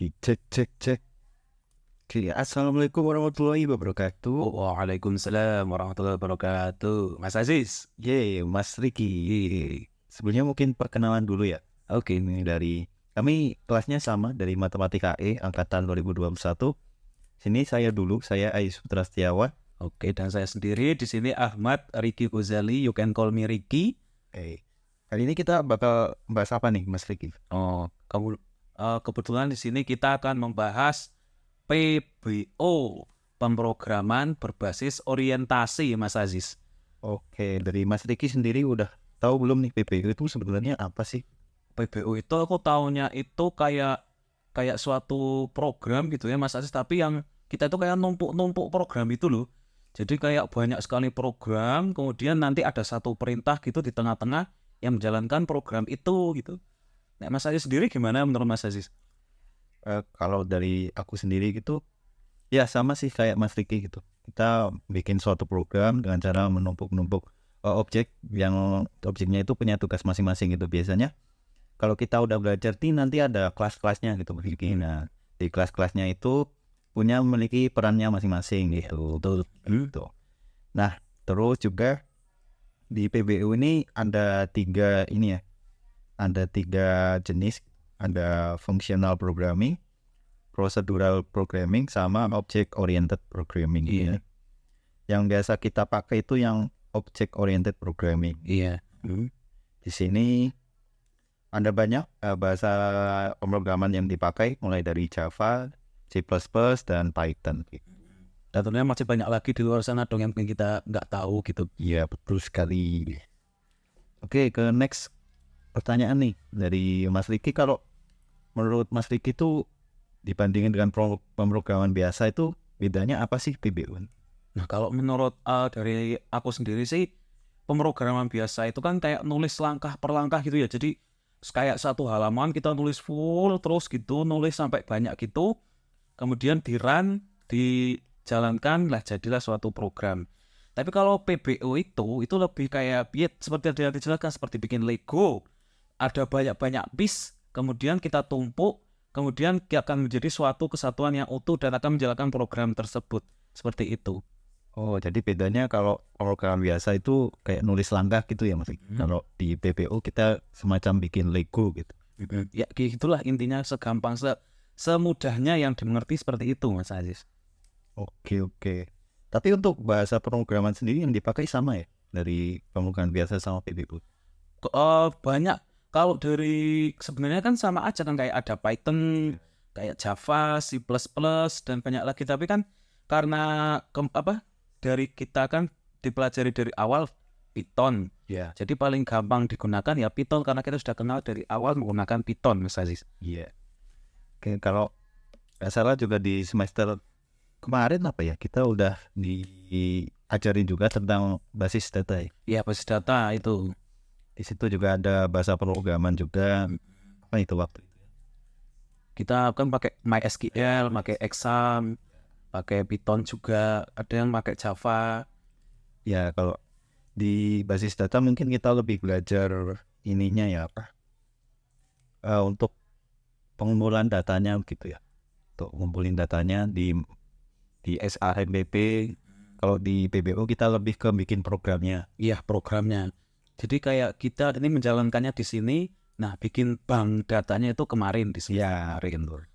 Oke, cek cek cek. Oke, assalamualaikum warahmatullahi wabarakatuh. Waalaikumsalam warahmatullahi wabarakatuh. Mas Aziz. Mas Riki. Sebelumnya mungkin perkenalan dulu ya. Oke, ini dari kami kelasnya sama dari Matematika E angkatan 2021. Sini saya Ais Putra Setiawan. Oke, dan saya sendiri di sini Ahmad Riki Ghazali. You can call me Riki. Kali ini kita bakal bahas apa nih, Mas Riki? Kebetulan di sini kita akan membahas PBO, pemrograman berbasis orientasi, Mas Aziz. Oke, dari Mas Riki sendiri udah tahu belum nih PBO itu sebenarnya apa sih? PBO itu aku taunya itu kayak suatu program gitu ya, Mas Aziz, tapi yang kita itu kayak numpuk-numpuk program itu loh. Jadi kayak banyak sekali program, kemudian nanti ada satu perintah gitu di tengah-tengah yang menjalankan program itu gitu. Nah, Mas Aziz sendiri gimana menurut Mas Aziz? Kalau dari aku sendiri gitu, ya sama sih kayak Mas Riki gitu. Kita bikin suatu program dengan cara menumpuk-numpuk objek yang objeknya itu punya tugas masing-masing gitu. Biasanya kalau kita udah belajar nanti ada kelas-kelasnya gitu Mas Riki. Nah, di kelas-kelasnya itu memiliki perannya masing-masing gitu. Betul. Gitu. Nah, terus juga di PBU ini ada tiga jenis. Ada functional programming, procedural programming, sama object oriented programming. Iya. Yang biasa kita pakai itu yang object oriented programming. Iya. Di sini ada banyak bahasa pemrograman yang dipakai, mulai dari Java, C++, dan Python. Dan tentunya masih banyak lagi di luar sana dong yang kita nggak tahu gitu. Iya, betul sekali. Oke, ke next pertanyaan nih dari Mas Riki. Kalau menurut Mas Riki itu dibandingin dengan pemrograman biasa itu bedanya apa sih PBU? Nah, kalau menurut dari aku sendiri sih, pemrograman biasa itu kan kayak nulis langkah per langkah gitu ya. Jadi kayak satu halaman kita nulis full terus gitu, nulis sampai banyak gitu. Kemudian di-run, dijalankan lah jadilah suatu program. Tapi kalau PBO itu lebih kayak seperti yang dijelaskan, seperti bikin Lego. Ada banyak-banyak piece, kemudian kita tumpuk, kemudian akan menjadi suatu kesatuan yang utuh dan akan menjalankan program tersebut. Seperti itu. Oh, jadi bedanya kalau pemrograman biasa itu kayak nulis langkah gitu ya Mas. Kalau di PBO kita semacam bikin Lego gitu. Ya gitulah intinya, semudahnya yang dimengerti seperti itu, Mas Aziz. Oke. Tapi untuk bahasa pemrograman sendiri yang dipakai sama ya dari pemrograman biasa sama PBO? Banyak. Kalau dari sebenarnya kan sama aja kan, kayak ada Python, kayak Java, C++, dan banyak lagi. Tapi kan karena dari kita kan dipelajari dari awal Python. Iya. Jadi paling gampang digunakan ya Python, karena kita sudah kenal dari awal menggunakan Python, Mas Aziz. Iya. Oke, kalau nggak salah juga di semester kemarin kita udah diajarin juga tentang basis data ya. Iya, basis data itu. Di situ juga ada bahasa pemrograman juga. Apa itu waktu itu? Kita kan pakai MySQL, pakai Exam, pakai Python juga, ada yang pakai Java. Ya, kalau di basis data mungkin kita lebih belajar ininya ya untuk pengumpulan datanya gitu ya. Untuk ngumpulin datanya di SAMPP. Kalau di PBO kita lebih ke bikin programnya. Iya, programnya. Jadi kayak kita ini menjalankannya di sini, nah bikin bank datanya itu kemarin di sini. Ya, betul.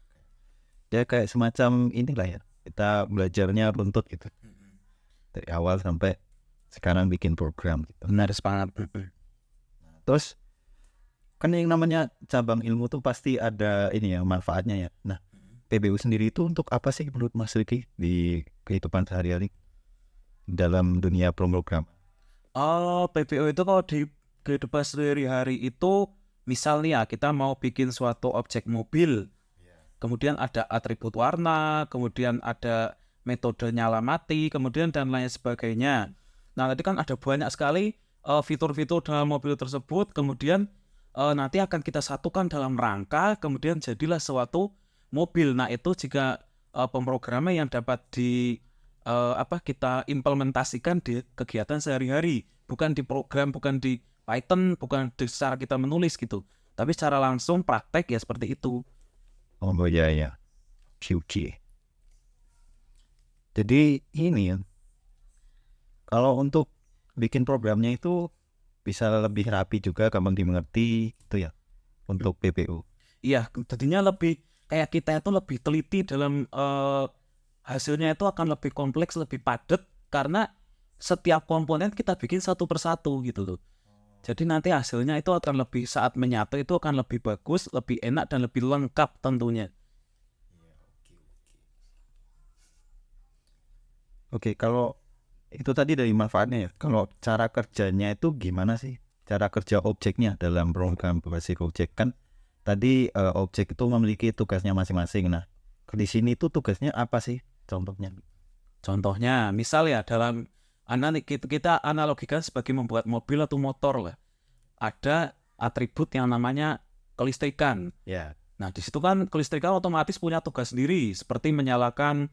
Ya kayak semacam inilah ya. Kita belajarnya runtut gitu. Dari awal sampai sekarang bikin program gitu. Benar banget. Terus kan yang namanya cabang ilmu tuh pasti ada ini ya manfaatnya ya. Nah, PBU sendiri itu untuk apa sih menurut Mas Riki di kehidupan sehari-hari dalam dunia pemrograman? PBO itu kalau di kehidupan sehari-hari itu, misalnya kita mau bikin suatu objek mobil, kemudian ada atribut warna, kemudian ada metode nyala mati, kemudian dan lain sebagainya. Nah, tadi kan ada banyak sekali fitur-fitur dalam mobil tersebut, kemudian nanti akan kita satukan dalam rangka, kemudian jadilah suatu mobil. Nah, itu jika pemrograman yang dapat kita implementasikan di kegiatan sehari-hari, bukan di program, bukan di Python, bukan secara kita menulis gitu, tapi secara langsung praktek ya seperti itu. Oh iya ya, Qt. Jadi ini ya, kalau untuk bikin programnya itu bisa lebih rapi juga, gampang dimengerti itu ya untuk PPU. Iya, jadinya lebih kayak kita itu lebih teliti dalam hasilnya itu akan lebih kompleks, lebih padat karena setiap komponen kita bikin satu persatu gitu loh. Jadi nanti hasilnya itu akan lebih saat menyatu itu akan lebih bagus, lebih enak dan lebih lengkap tentunya. Oke, kalau itu tadi dari manfaatnya ya. Kalau cara kerjanya itu gimana sih? Cara kerja objeknya dalam program berbasis objek kan tadi objek itu memiliki tugasnya masing-masing. Nah, di sini itu tugasnya apa sih? Contohnya. Contohnya, misal ya dalam kita analogikan sebagai membuat mobil atau motor lah. Ada atribut yang namanya kelistrikan. Ya. Nah, di situ kan kelistrikan otomatis punya tugas sendiri, seperti menyalakan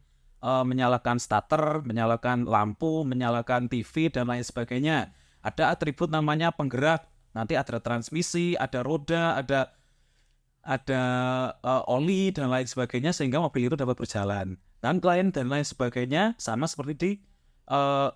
starter, menyalakan lampu, menyalakan TV dan lain sebagainya. Ada atribut namanya penggerak. Nanti ada transmisi, ada roda, ada oli dan lain sebagainya sehingga mobil itu dapat berjalan. Dan lain sebagainya sama seperti di uh,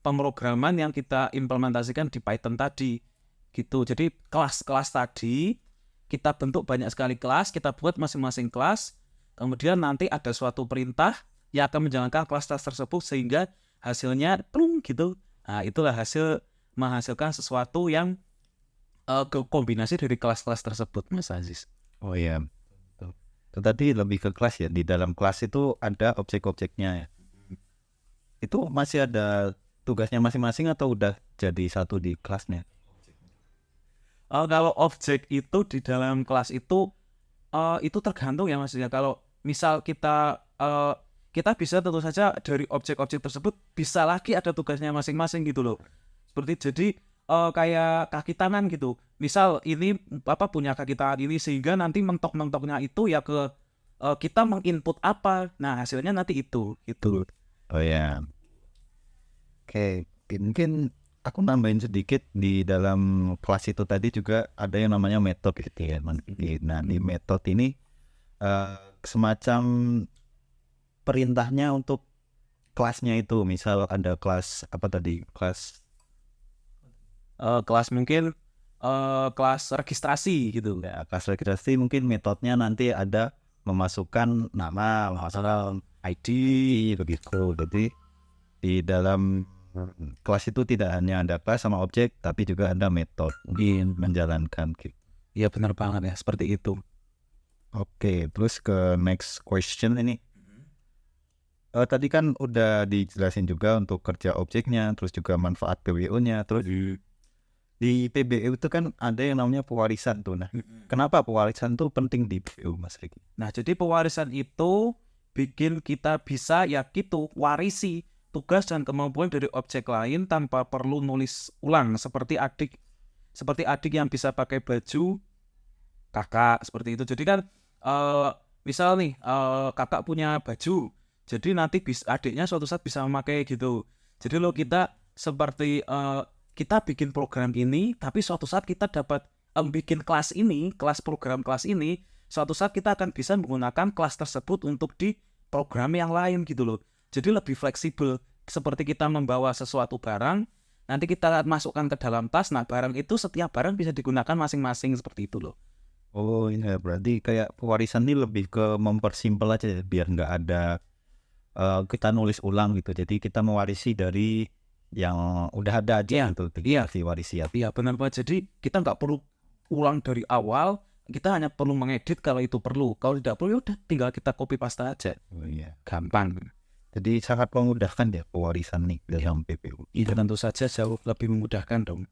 pemrograman yang kita implementasikan di Python tadi gitu. Jadi kelas-kelas tadi kita bentuk banyak sekali kelas, kita buat masing-masing kelas, kemudian nanti ada suatu perintah yang akan menjalankan kelas-kelas tersebut sehingga hasilnya plung gitu. Nah, itulah menghasilkan sesuatu yang kombinasi dari kelas-kelas tersebut, Mas Aziz. Oh iya. Betul. Itu tadi lebih ke kelas ya. Di dalam kelas itu ada objek-objeknya ya. Itu masih ada tugasnya masing-masing atau udah jadi satu di kelasnya? Kalau objek itu di dalam kelas itu tergantung ya maksudnya. Kalau misal kita bisa tentu saja dari objek-objek tersebut bisa lagi ada tugasnya masing-masing gitu loh. Seperti jadi kayak kaki tangan gitu. Misal ini punya kaki tangan ini sehingga nanti mentok-mentoknya itu ya ke kita menginput apa. Nah, hasilnya nanti itu gitu. Oh ya. Oke, mungkin aku nambahin sedikit di dalam kelas itu tadi juga ada yang namanya metode gitu ya. Nah, di metode ini semacam perintahnya untuk kelasnya itu. Misal ada kelas apa tadi? Kelas mungkin kelas registrasi gitu. Ya, kelas registrasi mungkin metodenya nanti ada memasukkan nama, memasukkan ID begitu. Jadi di dalam kelas itu tidak hanya ada kelas sama objek, tapi juga ada metode menjalankan gitu. Iya benar banget ya, seperti itu. Oke, terus ke next question ini. Tadi kan udah dijelasin juga untuk kerja objeknya, terus juga manfaat PBU-nya, terus di PBU itu kan ada yang namanya pewarisan tuh. Nah, kenapa pewarisan tuh penting di PBU, Mas Riki? Nah, jadi pewarisan itu bikin kita bisa ya gitu warisi tugas dan kemampuan dari objek lain tanpa perlu nulis ulang seperti adik yang bisa pakai baju kakak seperti itu. Jadi kan misal nih kakak punya baju, jadi nanti adiknya suatu saat bisa memakai gitu. Jadi lo kita seperti kita bikin program ini, tapi suatu saat kita dapat bikin kelas ini, program kelas ini, suatu saat kita akan bisa menggunakan kelas tersebut untuk di program yang lain gitu loh. Jadi lebih fleksibel. Seperti kita membawa sesuatu barang, nanti kita masukkan ke dalam tas. Nah, barang itu setiap barang bisa digunakan masing-masing seperti itu loh. Oh iya, berarti kayak pewarisan ini lebih ke mempersimpel aja ya, biar nggak ada kita nulis ulang gitu. Jadi kita mewarisi dari yang udah ada aja gitu. Iya. Diwarisi ya. Iya benar Pak. Jadi kita nggak perlu ulang dari awal. Kita hanya perlu mengedit kalau itu perlu. Kalau tidak perlu, udah tinggal kita copy paste aja. Oh iya. Gampang. Jadi sangat memudahkan ya pewarisan nih dalam PPU. Itu tentu saja jauh lebih memudahkan dong.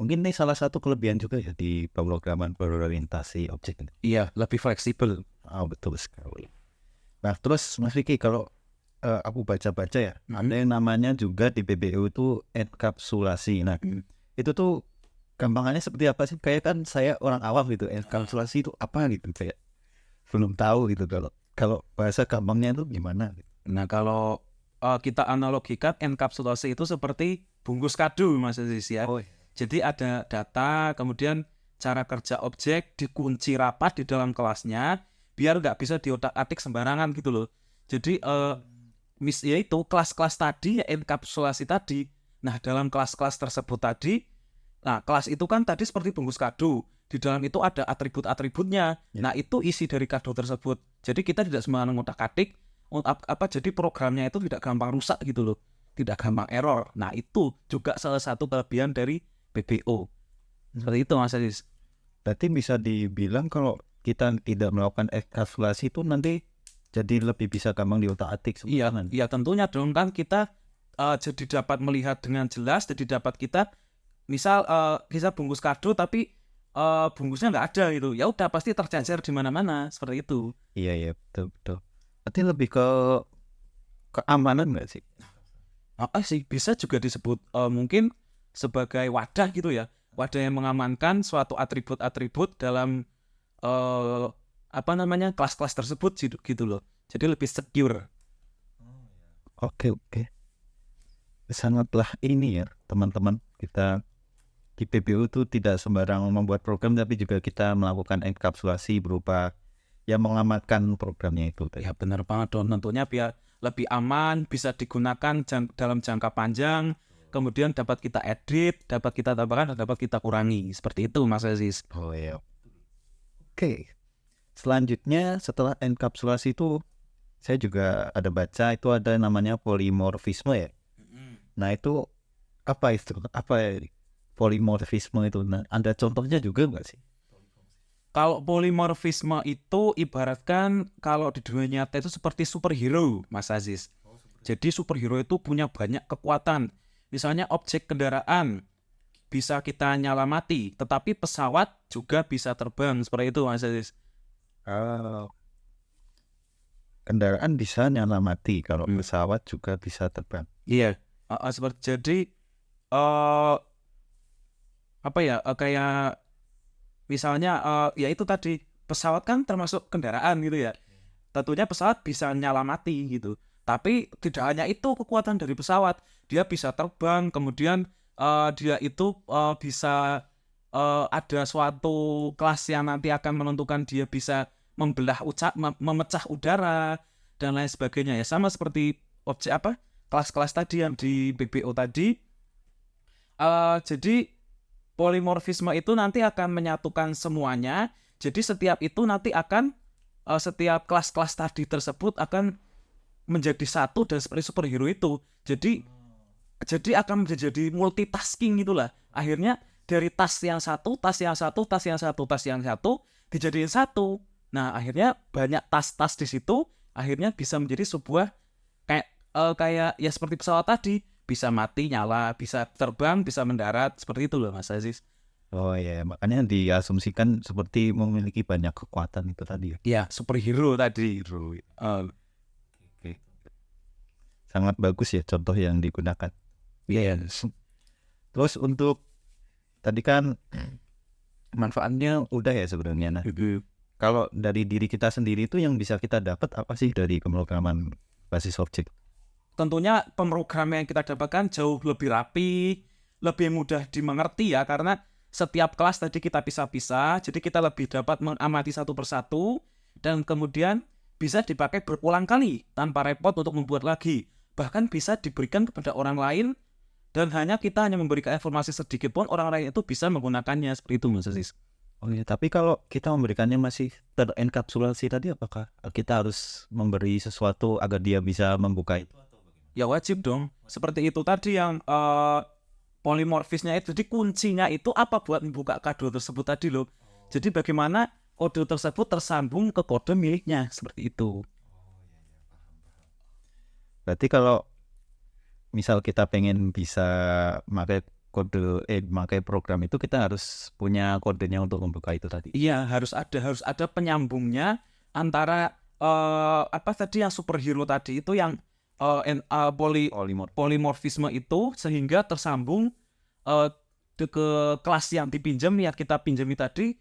Mungkin ini salah satu kelebihan juga ya di pemrograman berorientasi objek. Iya, lebih fleksibel. Oh betul sekali. Nah terus Mas Vicky, kalau aku baca-baca ya, ada yang namanya juga di PBU itu enkapsulasi. Nah itu tuh gampangannya seperti apa sih? Kayak kan saya orang awam gitu, enkapsulasi itu apa gitu, kayak belum tahu gitu. Kalau bahasa gampangnya itu gimana gitu. Nah kalau kita analogikan enkapsulasi itu seperti bungkus kado Mas Aziz ya. Oh, iya. Jadi ada data, kemudian cara kerja objek, dikunci rapat di dalam kelasnya, biar nggak bisa diotak-atik sembarangan gitu loh. Jadi yaitu kelas-kelas tadi, ya enkapsulasi tadi. Nah, dalam kelas-kelas tersebut tadi, nah kelas itu kan tadi seperti bungkus kado. Di dalam itu ada atribut-atributnya. Ya. Nah, itu isi dari kado tersebut. Jadi kita tidak sembarangan ngotak-atik, jadi programnya itu tidak gampang rusak gitu loh. Tidak gampang error. Nah, itu juga salah satu kelebihan dari PBO. Seperti itu Mas Aziz. Berarti bisa dibilang kalau kita tidak melakukan enkapsulasi itu nanti jadi lebih bisa gampang diotak-atik Iya, sembarangan. iya tentunya dong kan kita jadi dapat melihat dengan jelas, jadi dapat kita misal kita bungkus kado tapi bungkusnya nggak ada gitu, ya udah pasti tercecer di mana-mana seperti itu. Iya iya betul betul. Berarti lebih ke keamanan nggak sih? Sih bisa juga disebut mungkin sebagai wadah gitu ya, wadah yang mengamankan suatu atribut-atribut dalam kelas-kelas tersebut gitu loh. Jadi lebih secure. Oke. Sangatlah ini ya teman-teman, kita di PBU itu tidak sembarang membuat program tapi juga kita melakukan enkapsulasi berupa yang mengamankan programnya itu. Ya benar banget dong, tentunya biar lebih aman, bisa digunakan dalam jangka panjang, kemudian dapat kita edit, dapat kita tambahkan, dan dapat kita kurangi. Seperti itu Mas Aziz. Oh iya. Oke. Selanjutnya setelah enkapsulasi itu saya juga ada baca itu ada namanya polimorfisme ya. Nah itu apa itu? Apa polimorfisme itu? Nah, ada contohnya juga nggak sih? Kalau polimorfisme itu ibaratkan kalau di dunia nyata itu seperti superhero, Mas Aziz. Jadi superhero itu punya banyak kekuatan. Misalnya objek kendaraan bisa kita nyalamati, tetapi pesawat juga bisa terbang. Seperti itu Mas Aziz. Kendaraan bisa nyala mati, kalau pesawat juga bisa terbang. Iya. Seperti jadi eh kayak misalnya ya itu tadi pesawat kan termasuk kendaraan gitu ya. Tentunya pesawat bisa nyala mati gitu. Tapi tidak hanya itu kekuatan dari pesawat, dia bisa terbang, kemudian dia itu bisa ada suatu kelas yang nanti akan menentukan dia bisa memecah udara dan lain sebagainya ya, sama seperti objek kelas-kelas tadi yang di PBO tadi. Jadi polimorfisme itu nanti akan menyatukan semuanya. Jadi setiap itu nanti akan setiap kelas-kelas tadi tersebut akan menjadi satu dan seperti superhero itu. Jadi akan menjadi multitasking itulah. Akhirnya dari tas yang satu dijadiin satu. Nah, akhirnya banyak tas-tas di situ akhirnya bisa menjadi sebuah kayak ya seperti pesawat tadi, bisa mati, nyala, bisa terbang, bisa mendarat, seperti itu loh Mas Aziz. Oh iya, makanya diasumsikan seperti memiliki banyak kekuatan itu tadi ya. Ya, superhero tadi. Oke. Uh, Sangat bagus ya contoh yang digunakan. yes. Terus untuk tadi kan manfaatnya udah ya sebenarnya. Nah, kalau dari diri kita sendiri itu yang bisa kita dapat apa sih dari pemrograman basis objek? Tentunya pemrograman yang kita dapatkan jauh lebih rapi, lebih mudah dimengerti ya, karena setiap kelas tadi kita pisah-pisah, jadi kita lebih dapat mengamati satu persatu, dan kemudian bisa dipakai berulang kali tanpa repot untuk membuat lagi. Bahkan bisa diberikan kepada orang lain, dan kita hanya memberikan informasi sedikit pun orang lain itu bisa menggunakannya, seperti itu Mas Aziz. Oh iya, tapi kalau kita memberikannya masih terenkapsulasi tadi, apakah kita harus memberi sesuatu agar dia bisa membuka itu? Ya wajib dong. Seperti itu tadi yang polimorfisnya itu. Jadi kuncinya itu apa buat membuka kado tersebut tadi loh. Jadi bagaimana kode tersebut tersambung ke kode miliknya. Seperti itu. Berarti kalau misal kita pengen bisa pakai program itu, kita harus punya kodenya untuk membuka itu tadi. Iya, harus ada penyambungnya antara tadi yang superhero tadi itu yang polimorfisme itu, sehingga tersambung ke kelas yang dipinjam ya kita pinjami tadi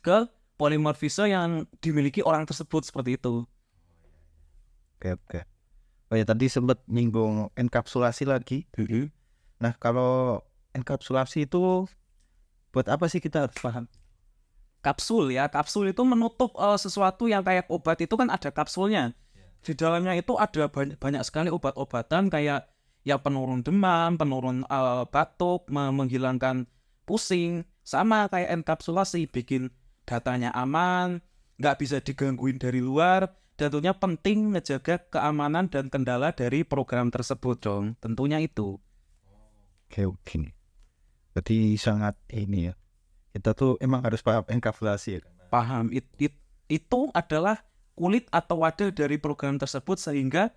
ke polimorfisme yang dimiliki orang tersebut, seperti itu. Oke. Oh ya, tadi sempat nyinggung enkapsulasi lagi. Nah, kalau enkapsulasi itu buat apa sih kita harus paham? kapsul ya. Kapsul itu menutup sesuatu yang kayak obat itu kan ada kapsulnya. Di dalamnya itu ada banyak sekali obat-obatan kayak ya penurun demam, penurun batuk, menghilangkan pusing, sama kayak enkapsulasi, bikin datanya aman, nggak bisa digangguin dari luar, dan tentunya penting ngejaga keamanan dan kendala dari program tersebut dong, tentunya itu. Oke. Berarti sangat ini ya. Kita tuh emang harus paham enkapsulasi ya. Paham, itu adalah kulit atau wadah dari program tersebut sehingga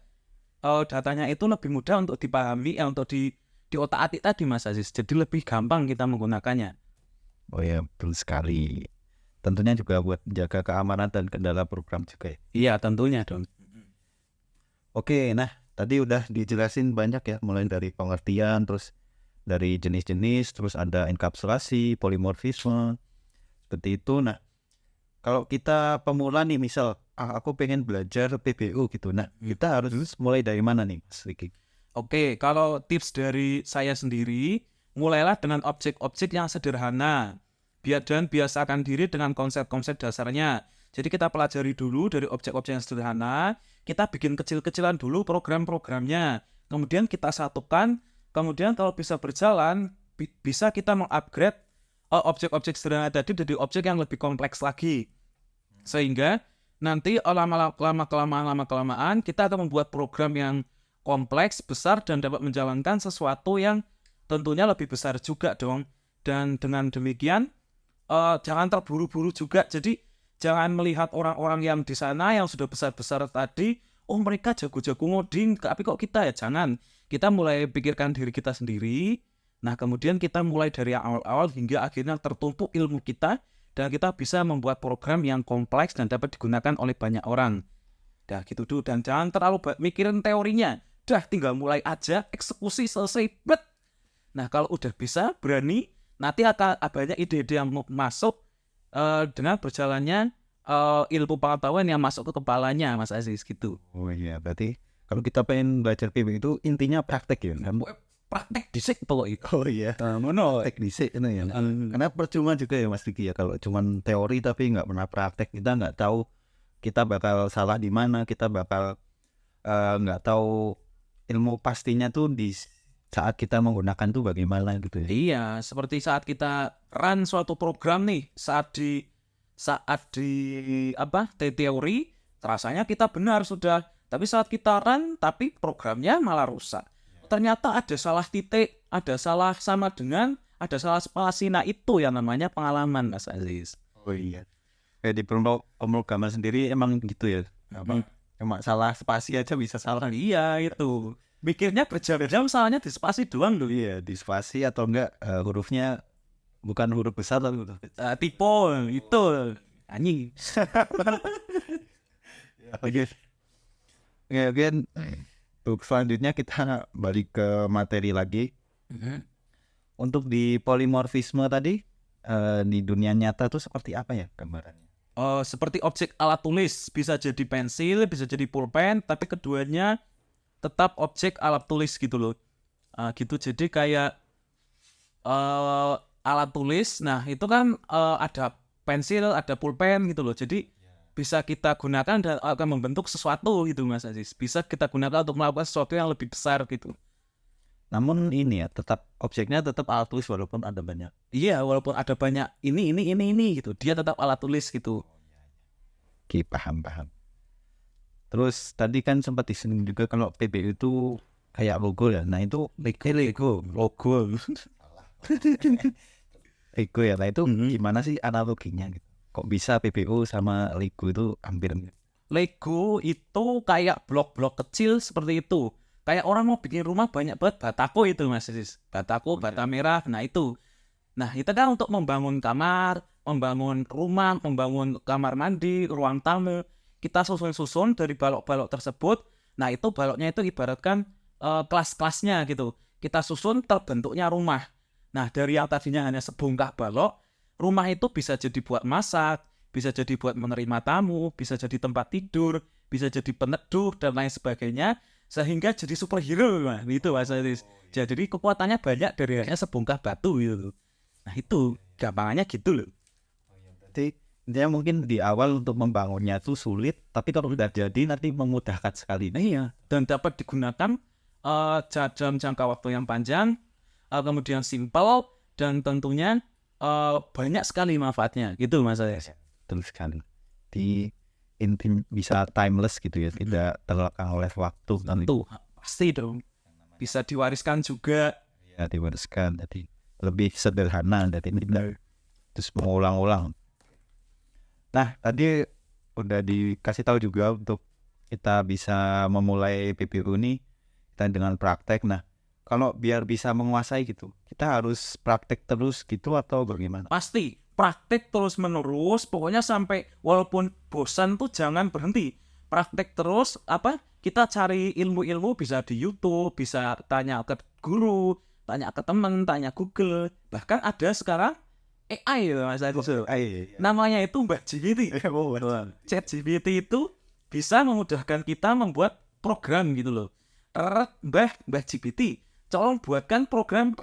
datanya itu lebih mudah untuk dipahami, untuk di otak-atik tadi Mas Aziz. Jadi lebih gampang kita menggunakannya. Oh ya, betul sekali. Tentunya juga buat menjaga keamanan dan kendala program juga ya. Iya, tentunya dong. Oke, nah tadi udah dijelasin banyak ya, mulai dari pengertian, terus dari jenis-jenis, terus ada enkapsulasi, polimorfisme, seperti itu. Nah, kalau kita pemula nih, misal aku pengen belajar PBU gitu, nah kita harus mulai dari mana nih Mas Riki? Oke, kalau tips dari saya sendiri, mulailah dengan objek-objek yang sederhana. Dan biasakan diri dengan konsep-konsep dasarnya. Jadi kita pelajari dulu dari objek-objek yang sederhana, kita bikin kecil-kecilan dulu program-programnya. Kemudian kita satukan, kemudian kalau bisa berjalan, bisa kita mengupgrade objek-objek sederhana tadi jadi objek yang lebih kompleks lagi. Sehingga nanti lama-kelamaan kita akan membuat program yang kompleks, besar, dan dapat menjalankan sesuatu yang tentunya lebih besar juga dong. Dan dengan demikian, jangan terburu-buru juga. Jadi jangan melihat orang-orang yang di sana yang sudah besar-besar tadi, oh mereka jago-jago ngoding, tapi kok kita ya jangan. Kita mulai pikirkan diri kita sendiri. Nah kemudian kita mulai dari awal-awal hingga akhirnya tertumpuk ilmu kita, dan kita bisa membuat program yang kompleks dan dapat digunakan oleh banyak orang. Dah gitu dulu, dan jangan terlalu mikirin teorinya. Dah tinggal mulai aja, eksekusi selesai, bet. Nah kalau udah bisa, berani, nanti akan banyak ide-ide yang masuk dengan berjalannya ilmu pengetahuan yang masuk ke kepalanya Mas Aziz gitu. Oh iya, berarti kalau kita pengen belajar PBU itu intinya praktek ya kan? Praktek disik pokoknya. Oh iya, praktek dhisik ini ya. Karena percuma juga ya Mas Diki ya, kalau cuman teori tapi nggak pernah praktek, kita nggak tahu kita bakal salah di mana, kita bakal nggak tahu ilmu pastinya tuh di saat kita menggunakan tuh bagaimana gitu ya. Iya, seperti saat kita run suatu program nih, saat di teori rasanya kita benar sudah, tapi saat kita run tapi programnya malah rusak. Ternyata ada salah titik, ada salah sama dengan, ada salah spasi. Nah itu yang namanya pengalaman Mas Aziz. Oh iya. Kayak di pemrograman sendiri emang gitu ya. Emang salah spasi aja bisa salah. Iya itu. Mikirnya berjam-jam salahnya di spasi doang dulu. Iya, di spasi atau enggak hurufnya bukan huruf besar tapi huruf kecil. Tipe itu anjing. Oke. Oke, untuk selanjutnya kita balik ke materi lagi. Untuk di polimorfisme tadi di dunia nyata tuh seperti apa ya gambarannya? Seperti objek alat tulis, bisa jadi pensil, bisa jadi pulpen, tapi keduanya tetap objek alat tulis gitu loh. Gitu, jadi kayak alat tulis, nah itu kan ada pensil, ada pulpen gitu loh. Jadi bisa kita gunakan dan akan membentuk sesuatu gitu Mas Aziz. Bisa kita gunakan untuk melakukan sesuatu yang lebih besar gitu. Namun ini ya, tetap objeknya tetap alat tulis walaupun ada banyak. Iya, walaupun ada banyak ini gitu, dia tetap alat tulis gitu. Oke, paham. Terus tadi kan sempat disinggung juga kalau PBU itu kayak logo ya. Nah itu logo. Lego ya. Nah itu gimana sih analoginya gitu? Kok bisa PBU sama Lego itu hampir? Lego itu kayak blok-blok kecil seperti itu. Kayak orang mau bikin rumah banyak banget batako itu Mas Aziz. Batako, bata merah, nah itu. Nah itu kan untuk membangun kamar, membangun rumah, membangun kamar mandi, ruang tamu. Kita susun-susun dari balok-balok tersebut. Nah itu baloknya itu ibaratkan kelas-kelasnya gitu. Kita susun terbentuknya rumah. Nah dari yang tadinya hanya sebongkah balok, rumah itu bisa jadi buat masak, bisa jadi buat menerima tamu, bisa jadi tempat tidur, bisa jadi peneduh dan lain sebagainya, sehingga jadi superhero gitu Mas Aziz. Jadi kekuatannya banyak dari hanya sebongkah batu gitu. Nah itu gampangannya gitu loh. Berarti Dia mungkin di awal untuk membangunnya tuh sulit, tapi kalau udah jadi nanti memudahkan sekali. Nah, iya, dan dapat digunakan dalam jangka waktu yang panjang, kemudian simpel, dan tentunya banyak sekali manfaatnya, gitu Mas Aziz. Betul sekali. Di bisa timeless gitu ya, tidak terlekang oleh waktu. Tentu, pasti dong. Bisa diwariskan juga. Ya, diwariskan. Jadi lebih sederhana dari tidak terus mengulang-ulang. Nah, tadi udah dikasih tahu juga untuk kita bisa memulai PPU ini kita dengan praktek. Nah, kalau biar bisa menguasai gitu, kita harus praktek terus gitu atau bagaimana? Pasti praktek terus menerus, pokoknya sampai walaupun bosan tuh jangan berhenti. Praktek terus, kita cari ilmu-ilmu bisa di YouTube, bisa tanya ke guru, tanya ke teman, tanya Google. Bahkan ada sekarang AI ya Mas Adi. Namanya itu Mbak GPT. ChatGPT itu bisa memudahkan kita membuat program gitu loh. Mbak GPT, tolong buatkan program.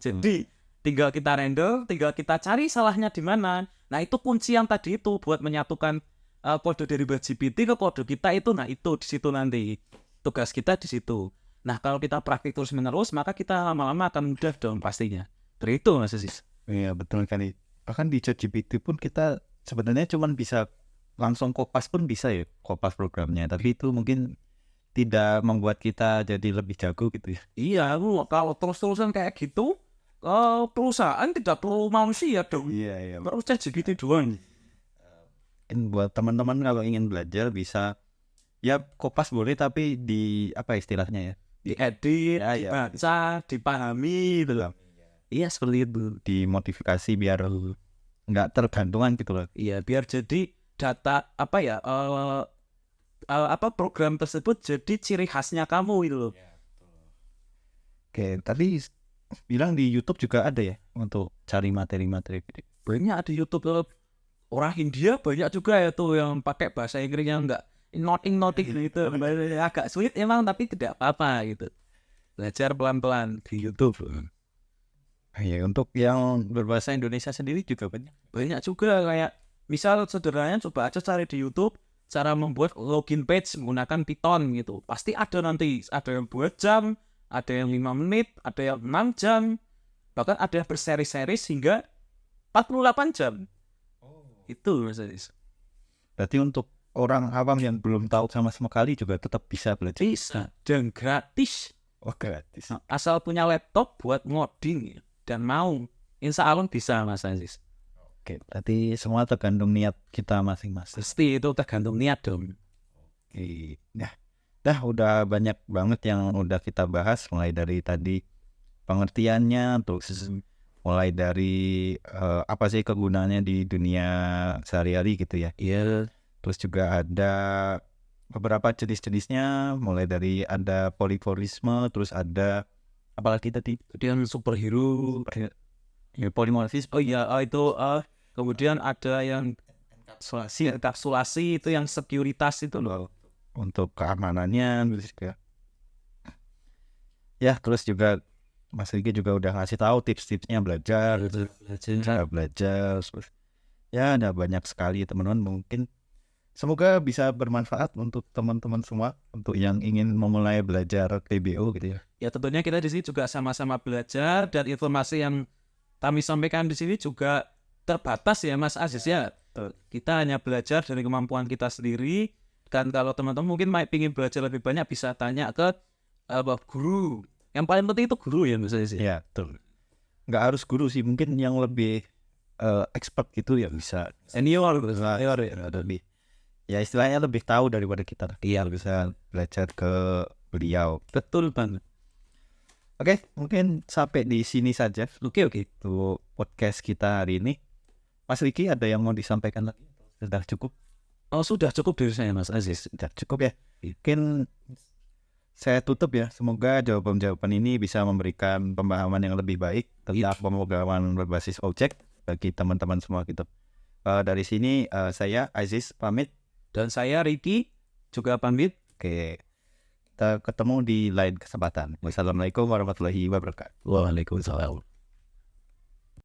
Jadi tinggal kita render, tinggal kita cari salahnya di mana. Nah, itu kunci yang tadi itu buat menyatukan kode dari Mbak GPT ke kode kita itu. Nah, itu di situ nanti. Tugas kita di situ. Nah, kalau kita praktik terus-menerus, maka kita lama-lama akan mudah dong pastinya. Dari itu Mas Aziz. Iya, betul sekali. Bahkan di ChatGPT pun kita sebenarnya cuma bisa langsung kopas pun bisa ya, kopas programnya. Tapi itu mungkin tidak membuat kita jadi lebih jago gitu ya. Iya, kalau terus-terusan kayak gitu, perusahaan tidak perlu manusia dong. Iya. Perlu ChatGPT doang. Mungkin buat teman-teman kalau ingin belajar bisa ya kopas boleh tapi di apa istilahnya ya? Diedit, dibaca, dipahami gitu loh. Iya, seperti itu. Dimodifikasi biar nggak tergantungan gitu loh. Iya, biar jadi data program tersebut jadi ciri khasnya kamu gitu loh. Oke, tadi bilang di YouTube juga ada ya untuk cari materi-materi video. Banyak di YouTube orang India banyak juga ya tuh yang pakai bahasa Inggrisnya enggak noting gitu. Agak sulit emang tapi tidak apa-apa gitu. Belajar pelan-pelan di YouTube. Ya, untuk yang berbahasa Indonesia sendiri juga banyak. Banyak juga kayak misal sederhananya coba aja cari di YouTube cara membuat login page menggunakan Python gitu. Pasti ada nanti, ada yang 2 jam, ada yang 5 menit, ada yang 6 jam, bahkan ada yang berseri-seri hingga 48 jam. Itu Mas Aziz. Berarti untuk orang awam yang belum tahu sama sekali juga tetap bisa belajar. Bisa dan gratis. Oh, gratis. Asal punya laptop buat ngoding dan mau, insya Allah bisa Mas Aziz. Oke, berarti semua tergantung niat kita masing-masing. Pasti itu tergantung niat dong. Oke. Dah udah banyak banget yang udah kita bahas mulai dari tadi pengertiannya, terus mulai dari apa sih kegunaannya di dunia sehari-hari gitu ya. Iya. Terus juga ada beberapa jenis-jenisnya, mulai dari ada polimorfisme, terus ada apalagi tadi? Kemudian superhero. Ya, polimorfisme. Oh iya, itu kemudian ada yang enkapsulasi itu yang sekuritas itu loh. Untuk keamanannya terus juga. Ya, terus juga Mas Riki juga udah ngasih tahu tips-tipsnya belajar, terus ya ada banyak sekali teman-teman, mungkin semoga bisa bermanfaat untuk teman-teman semua untuk yang ingin memulai belajar PBO gitu ya. Ya tentunya kita di sini juga sama-sama belajar dan informasi yang kami sampaikan di sini juga terbatas ya Mas Aziz ya. Kita hanya belajar dari kemampuan kita sendiri dan kalau teman-teman mungkin ingin belajar lebih banyak bisa tanya ke guru. Yang paling penting itu guru ya Mas Aziz. Ya, betul. Nggak harus guru sih, mungkin yang lebih expert gitu ya bisa. Senior ya lebih. Ya istilahnya lebih tahu daripada kita. Iya, bisa belajar ke beliau. Betul banget. Oke, mungkin sampai di sini saja. Oke. Untuk podcast kita hari ini. Mas Riki ada yang mau disampaikan lagi? Sudah cukup? Oh, sudah cukup dari saya Mas Aziz. Sudah cukup ya. Mungkin saya tutup ya. Semoga jawaban-jawaban ini bisa memberikan pemahaman yang lebih baik tentang pemrograman berbasis objek bagi teman-teman semua gitu. Dari sini saya Aziz pamit. Dan saya Ricky juga pamit. Oke. Kita ketemu di lain kesempatan. Wassalamualaikum warahmatullahi wabarakatuh. Waalaikumsalam.